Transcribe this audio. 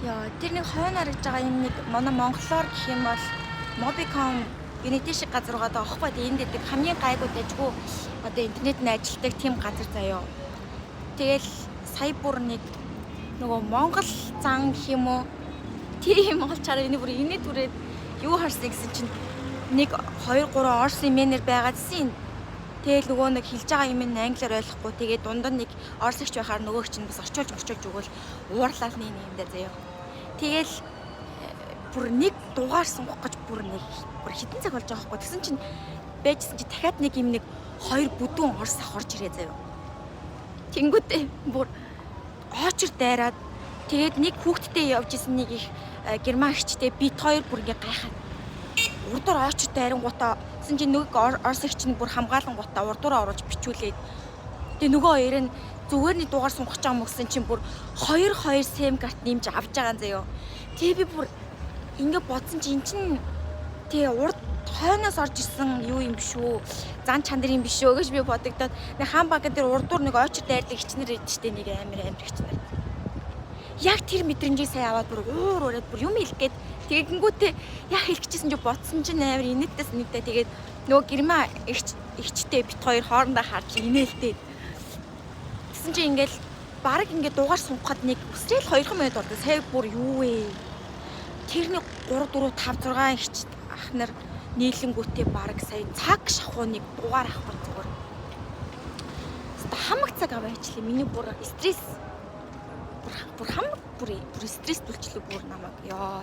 Яа, тэр нэг хойно харагдж байгаа юм нэг манай монголоор гэх юм бол Mobicom Unity шиг газар байгаа даа аахгүй. Энд дэдэг хамгийн гайгүй дайггүй одоо интернетний ажилтдаг тийм газар заяо. Тэгэл сая бүр нэг нөгөө монгол зан гэх юм уу тийм олчаар энэ бүр инээ түрээд юу харсан гэсэн чинь 1 2 3 орсын менер байгаа гэсэн. Тэгэл нөгөө нэг хэлж байгаа юм нь англиар ойлгохгүй. Тэгээд дундаа нэг орсогч байхаар нөгөөг чинь бас орчуулж өгвөл уурлал нэг юмдаа заяа. Тэгэл бүр нэг дугаар сунгах гэж бүр хитэн цаг болж байгаа хгүй. Тэгсэн чинь байжсэн чи дахиад нэг юм нэг 2 бүдүүн орс ах орж ирээ заяа. Тэнгүүтээ бүр очор дайраад тэгээд нэг хүүхдтэй явж исэн нэг их герман хчтэй бит хоёр бүр ингээ гайхаад урдуур очор дайрангуудаа гэсэн чинь нэг орсогч нь бүр хамгаалангуудаа урдуураа оруулж бичүүлээд тэгээ нөгөө хоёр нь зүгээрний дугаар сунгах гэж байгаа мөсөн чинь бүр 2 сим карт нэмж авч байгаа заяо. Тэгээ би бүр ингээ бодсон чинь эн чинь тэгээ урд хойноос орж исэн юу юм биш үү? Зан чанар юм биш үү гэж би бодогдоод нэг хаан баг дээр урдуур нэг очор дайрлаг хичнэр идчихтэй нэг амир хичнэр. Яг тэр мэдрэмжийг сайн аваад бүр уураад бүр юм хэлгээд тэгэнгүүтээ яг хэлчихсэн чи бодсон чинь амир инээдээс нэгдээ тэгээд нөгөө герман ихчтэй бит хоёр хоорондоо харж инээлтэй. Тэгсэн чи ингээл баг ингээд дугаар сунгахад нэг өсрэл 2 минут болдог. Сая бүр юу вэ? Тэрний 3 4 5 6 ихч ах нар нийлэнгүүтээ баг сая цаг шахуу нэг дугаар авах зүгээр. Хамаг цаг аваачлаа. Миний бүр стресс бүр хамаг бүр стресс түлчлээ бүр намайг. Яа.